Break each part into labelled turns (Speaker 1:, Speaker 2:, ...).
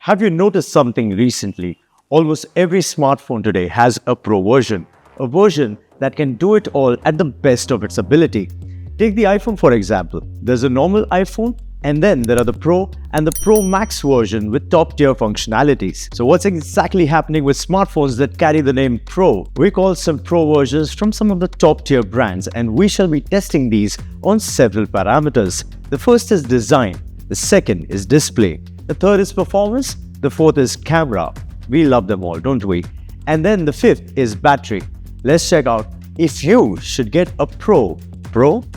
Speaker 1: Have you noticed something recently? Almost every smartphone today has a Pro version, a version that can do it all at the best of its ability. Take the iPhone for example. There's a normal iPhone and then there are the Pro and the Pro Max version with top-tier functionalities. So what's exactly happening with smartphones that carry the name Pro? We call some Pro versions from some of the top-tier brands and we shall be testing these on several parameters. The first is design, the second is display, the third is performance, the fourth is camera. We love them all, don't we? And then the fifth is battery. Let's check out if you should get a Pro.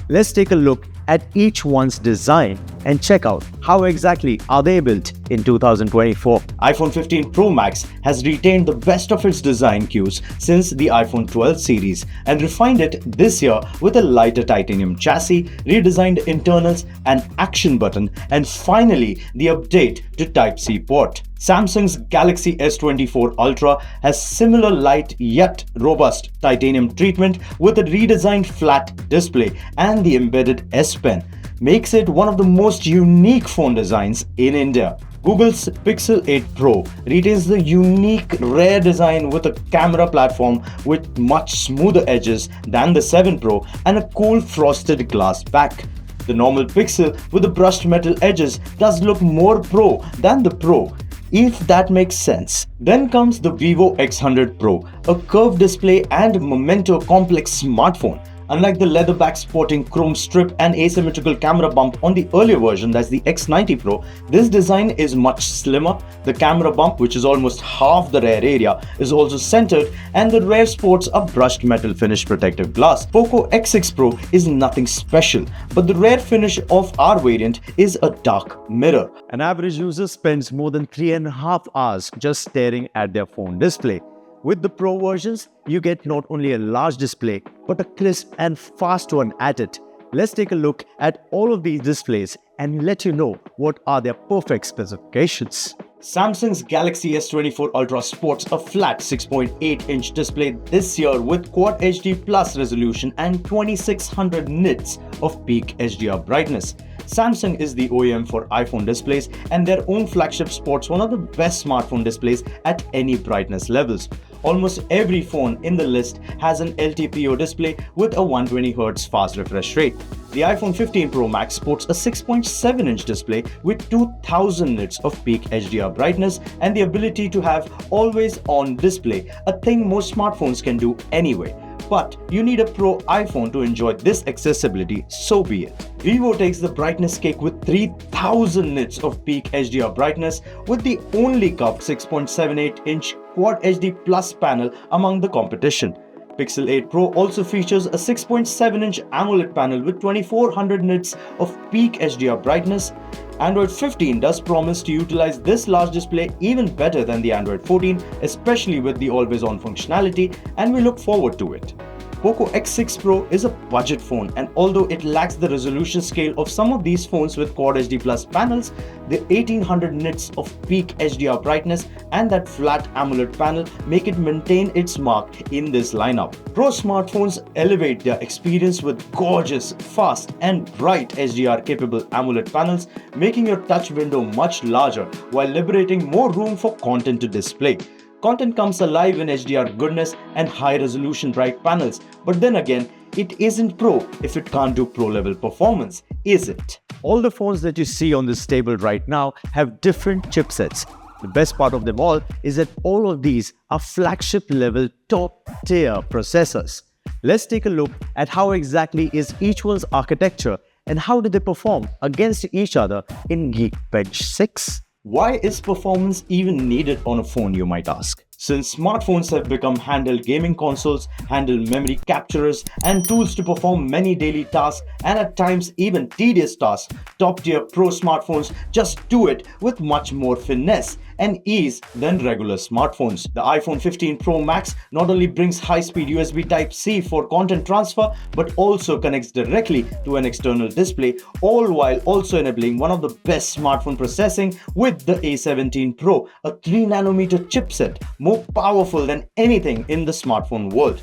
Speaker 1: Let's take a look at each one's design and check out how exactly are they built in 2024. iPhone 15 Pro Max has retained the best of its design cues since the iPhone 12 series and refined it this year with a lighter titanium chassis, redesigned internals, an action button, and finally the update to Type-C port. Samsung's Galaxy S24 Ultra has similar light yet robust titanium treatment with a redesigned flat display and the embedded S Pen, makes it one of the most unique phone designs in India. Google's Pixel 8 Pro retains the unique rare design with a camera platform with much smoother edges than the 7 Pro and a cool frosted glass back. The normal Pixel with the brushed metal edges does look more Pro than the Pro, if that makes sense. Then comes the Vivo X100 Pro, a curved display and Memento complex smartphone. Unlike the leather back sporting chrome strip and asymmetrical camera bump on the earlier version, that's the X90 Pro, this design is much slimmer. The camera bump, which is almost half the rear area, is also centered and the rear sports a brushed metal finish protective glass. Poco X6 Pro is nothing special, but the rear finish of our variant is a dark mirror. An average user spends more than 3.5 hours just staring at their phone display. With the Pro versions, you get not only a large display, but a crisp and fast one at it. Let's take a look at all of these displays and let you know what are their perfect specifications. Samsung's Galaxy S24 Ultra sports a flat 6.8-inch display this year with Quad HD Plus resolution and 2600 nits of peak HDR brightness. Samsung is the OEM for iPhone displays and their own flagship sports one of the best smartphone displays at any brightness levels. Almost every phone in the list has an LTPO display with a 120Hz fast refresh rate. The iPhone 15 Pro Max sports a 6.7-inch display with 2000 nits of peak HDR brightness and the ability to have always-on display, a thing most smartphones can do anyway. But you need a Pro iPhone to enjoy this accessibility, so be it. Vivo takes the brightness cake with 3000 nits of peak HDR brightness with the only curved 6.78-inch Quad HD Plus panel among the competition. Pixel 8 Pro also features a 6.7-inch AMOLED panel with 2400 nits of peak HDR brightness. Android 15 does promise to utilize this large display even better than the Android 14, especially with the always-on functionality, and we look forward to it. Poco X6 Pro is a budget phone, and although it lacks the resolution scale of some of these phones with Quad HD Plus panels, the 1800 nits of peak HDR brightness and that flat AMOLED panel make it maintain its mark in this lineup. Pro smartphones elevate their experience with gorgeous, fast and bright HDR-capable AMOLED panels, making your touch window much larger while liberating more room for content to display. Content comes alive in HDR goodness and high-resolution bright panels, but then again, it isn't Pro if it can't do Pro-level performance, is it? All the phones that you see on this table right now have different chipsets. The best part of them all is that all of these are flagship-level top-tier processors. Let's take a look at how exactly is each one's architecture and how do they perform against each other in Geekbench 6. Why is performance even needed on a phone, you might ask? Since smartphones have become handheld gaming consoles, handheld memory capturers, and tools to perform many daily tasks and at times even tedious tasks, top-tier Pro smartphones just do it with much more finesse and ease than regular smartphones. The iPhone 15 Pro Max not only brings high-speed USB Type-C for content transfer, but also connects directly to an external display, all while also enabling one of the best smartphone processing with the A17 Pro, a 3nm chipset, more powerful than anything in the smartphone world.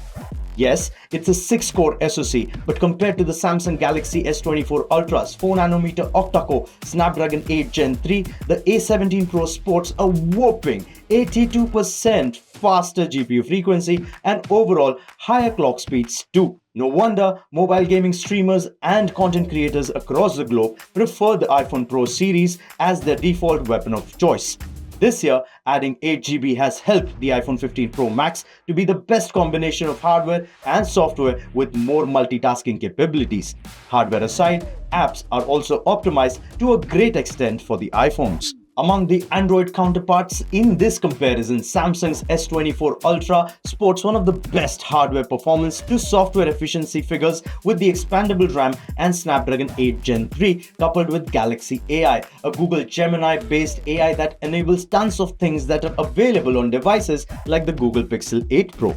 Speaker 2: Yes, it's a 6-core SoC, but compared to the Samsung Galaxy S24 Ultra's 4nm octa-core Snapdragon 8 Gen 3, the A17 Pro sports a whopping 82% faster GPU frequency and overall higher clock speeds too. No wonder mobile gaming streamers and content creators across the globe prefer the iPhone Pro series as their default weapon of choice. This year, adding 8GB has helped the iPhone 15 Pro Max to be the best combination of hardware and software with more multitasking capabilities. Hardware aside, apps are also optimized to a great extent for the iPhones. Among the Android counterparts in this comparison, Samsung's S24 Ultra sports one of the best hardware performance to software efficiency figures with the expandable RAM and Snapdragon 8 Gen 3 coupled with Galaxy AI, a Google Gemini-based AI that enables tons of things that are available on devices like the Google Pixel 8 Pro.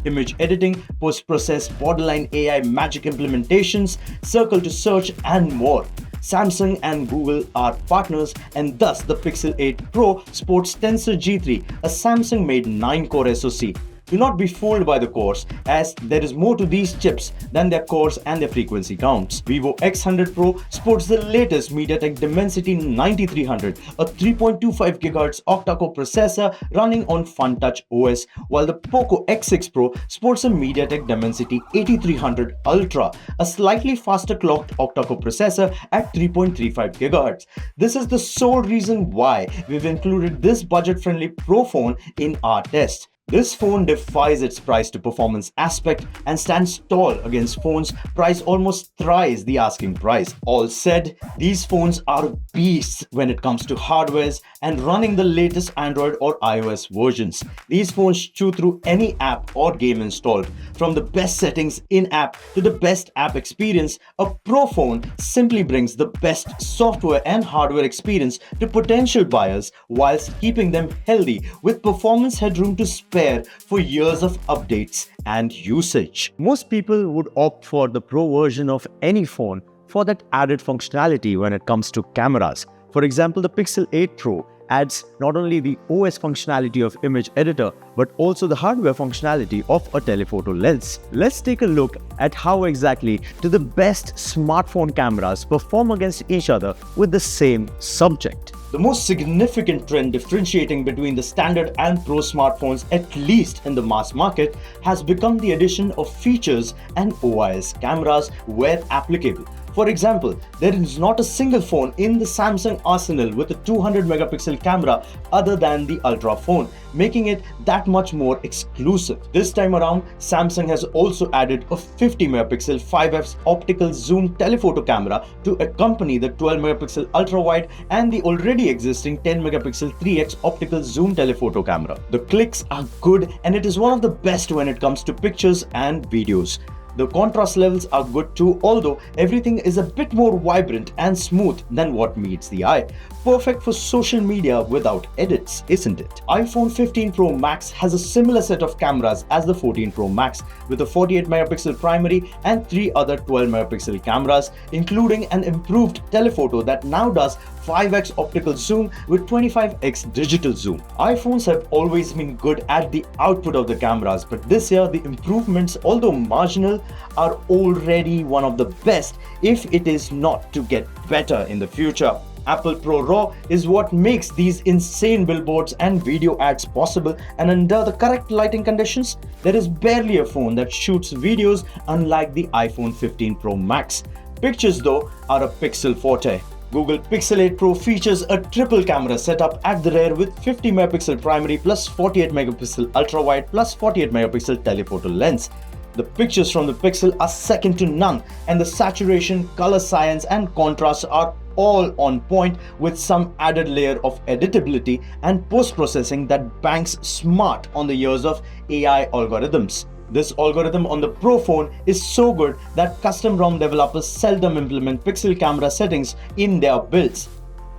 Speaker 2: Image editing, post-process, borderline AI magic implementations, circle to search, and more. Samsung and Google are partners, and thus the Pixel 8 Pro sports Tensor G3, a Samsung-made 9-core SoC. Do not be fooled by the cores, as there is more to these chips than their cores and their frequency counts. Vivo X100 Pro sports the latest MediaTek Dimensity 9300, a 3.25 GHz octa-core processor running on FunTouch OS, while the Poco X6 Pro sports a MediaTek Dimensity 8300 Ultra, a slightly faster clocked octa-core processor at 3.35 GHz. This is the sole reason why we've included this budget-friendly Pro phone in our test. This phone defies its price to performance aspect and stands tall against phones priced almost thrice the asking price. All said, these phones are beasts when it comes to hardwares and running the latest Android or iOS versions. These phones chew through any app or game installed. From the best settings in-app to the best app experience, a Pro phone simply brings the best software and hardware experience to potential buyers whilst keeping them healthy with performance headroom to spare for years of updates and usage.
Speaker 1: Most people would opt for the Pro version of any phone for that added functionality when it comes to cameras. For example, the Pixel 8 Pro adds not only the OS functionality of image editor but also the hardware functionality of a telephoto lens. Let's take a look at how exactly do the best smartphone cameras perform against each other with the same subject.
Speaker 2: The most significant trend differentiating between the standard and Pro smartphones, at least in the mass market, has become the addition of features and OIS cameras where applicable. For example, there is not a single phone in the Samsung arsenal with a 200 megapixel camera other than the Ultra phone, making it that much more exclusive. This time around, Samsung has also added a 50 megapixel 5x optical zoom telephoto camera to accompany the 12 megapixel ultra wide and the already existing 10 megapixel 3x optical zoom telephoto camera. The clicks are good and it is one of the best when it comes to pictures and videos. The contrast levels are good too, although everything is a bit more vibrant and smooth than what meets the eye. Perfect for social media without edits, isn't it? iPhone 15 Pro Max has a similar set of cameras as the 14 Pro Max, with a 48 megapixel primary and 3 other 12 megapixel cameras, including an improved telephoto that now does 5x optical zoom with 25x digital zoom. iPhones have always been good at the output of the cameras, but this year the improvements, although marginal, are already one of the best, if it is not to get better in the future. Apple Pro RAW is what makes these insane billboards and video ads possible, and under the correct lighting conditions, there is barely a phone that shoots videos unlike the iPhone 15 Pro Max. Pictures though are a Pixel forte. Google Pixel 8 Pro features a triple camera setup at the rear with 50 megapixel primary plus 48 megapixel ultra wide plus 48 megapixel telephoto lens. The pictures from the Pixel are second to none, and the saturation, color science and contrast are all on point, with some added layer of editability and post-processing that banks smart on the years of AI algorithms. This algorithm on the Pro phone is so good that custom ROM developers seldom implement pixel camera settings in their builds.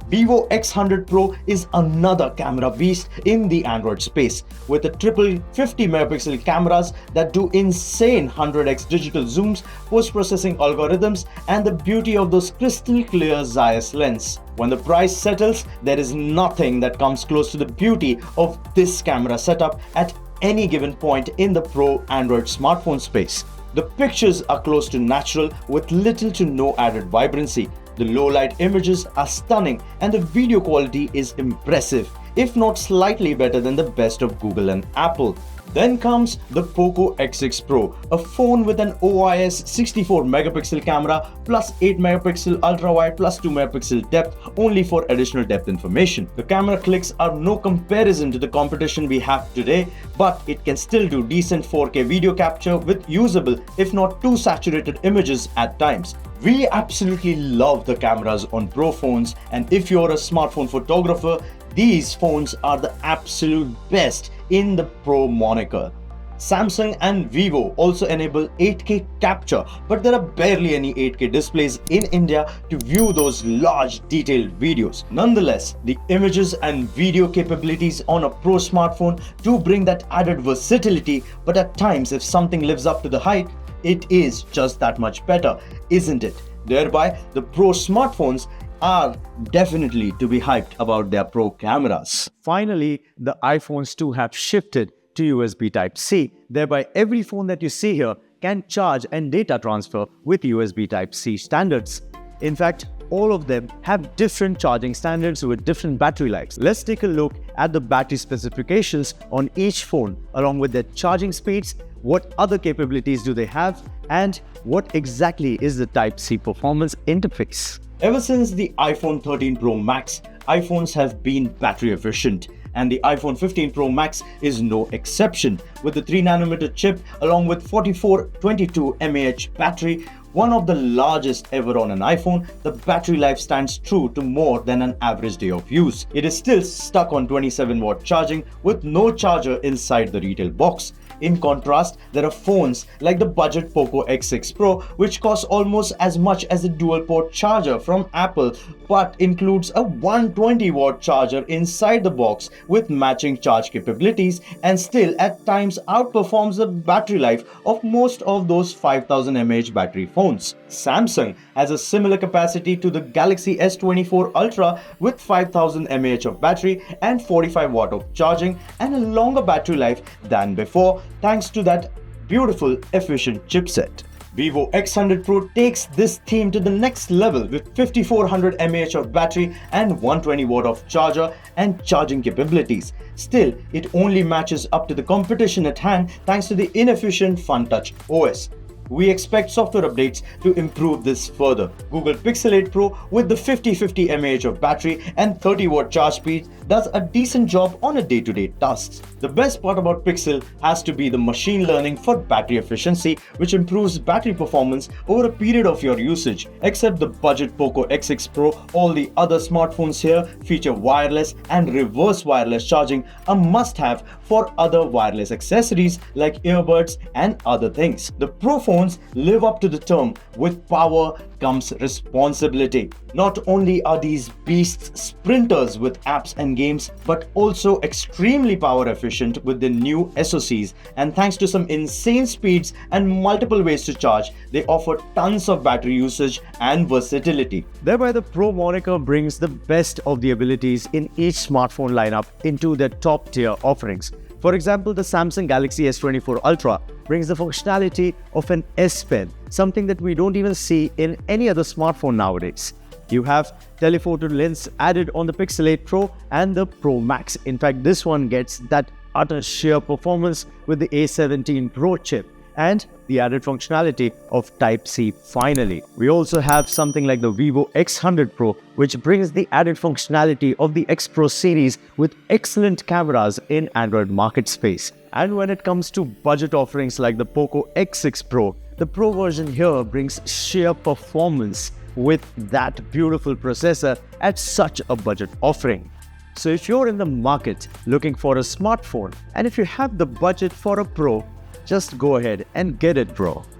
Speaker 2: Vivo X100 Pro is another camera beast in the Android space, with a triple 50 megapixel cameras that do insane 100x digital zooms, post-processing algorithms, and the beauty of those crystal clear Zeiss lens. When the price settles, there is nothing that comes close to the beauty of this camera setup at any given point in the Pro Android smartphone space. The pictures are close to natural with little to no added vibrancy. The low light images are stunning and the video quality is impressive, if not slightly better than the best of Google and Apple. Then comes the Poco X6 Pro, a phone with an OIS 64 megapixel camera plus 8 megapixel ultra wide plus 2 megapixel depth only for additional depth information. The camera clicks are no comparison to the competition we have today, but it can still do decent 4K video capture with usable if not too saturated images at times. We absolutely love the cameras on Pro phones, and if you're a smartphone photographer, these phones are the absolute best in the Pro moniker. Samsung and Vivo also enable 8K capture, but there are barely any 8K displays in India to view those large detailed videos. Nonetheless, the images and video capabilities on a Pro smartphone do bring that added versatility, but at times if something lives up to the hype, it is just that much better, isn't it? Thereby, the Pro smartphones are definitely to be hyped about their Pro cameras.
Speaker 1: Finally, the iPhones too have shifted to USB Type-C. Thereby, every phone that you see here can charge and data transfer with USB Type-C standards. In fact, all of them have different charging standards with different battery lives. Let's take a look at the battery specifications on each phone, along with their charging speeds, what other capabilities do they have, and what exactly is the Type-C performance interface.
Speaker 2: Ever since the iPhone 13 Pro Max, iPhones have been battery efficient, and the iPhone 15 Pro Max is no exception. With the 3nm chip along with 4422 mAh battery, one of the largest ever on an iPhone, the battery life stands true to more than an average day of use. It is still stuck on 27-watt charging with no charger inside the retail box. In contrast, there are phones like the budget Poco X6 Pro, which costs almost as much as a dual-port charger from Apple, but includes a 120-watt charger inside the box with matching charge capabilities, and still at times outperforms the battery life of most of those 5000 mAh battery phones. Samsung has a similar capacity to the Galaxy S24 Ultra with 5000 mAh of battery and 45 watt of charging, and a longer battery life than before, thanks to that beautiful efficient chipset. Vivo X100 Pro takes this theme to the next level with 5400 mAh of battery and 120 watt of charger and charging capabilities. Still, it only matches up to the competition at hand thanks to the inefficient FunTouch OS. We expect software updates to improve this further. Google Pixel 8 Pro with the 5050 mAh of battery and 30 watt charge speed does a decent job on a day-to-day tasks. The best part about Pixel has to be the machine learning for battery efficiency, which improves battery performance over a period of your usage. Except the budget Poco X6 Pro, all the other smartphones here feature wireless and reverse wireless charging, a must-have for other wireless accessories like earbuds and other things. The Pro phones live up to the term, with power comes responsibility. Not only are these beasts sprinters with apps and games, but also extremely power efficient with the new SoCs, and thanks to some insane speeds and multiple ways to charge, they offer tons of battery usage and versatility.
Speaker 1: Thereby, the Pro moniker brings the best of the abilities in each smartphone lineup into their top tier offerings. For example, the Samsung Galaxy S24 Ultra brings the functionality of an S Pen, something that we don't even see in any other smartphone nowadays. You have telephoto lens added on the Pixel 8 Pro and the Pro Max. In fact, this one gets that utter sheer performance with the A17 Pro chip and the added functionality of Type-C finally. We also have something like the Vivo X100 Pro, which brings the added functionality of the X Pro series with excellent cameras in Android market space. And when it comes to budget offerings like the Poco X6 Pro, the Pro version here brings sheer performance with that beautiful processor at such a budget offering. So if you're in the market looking for a smartphone, and if you have the budget for a Pro, just go ahead and get it, bro.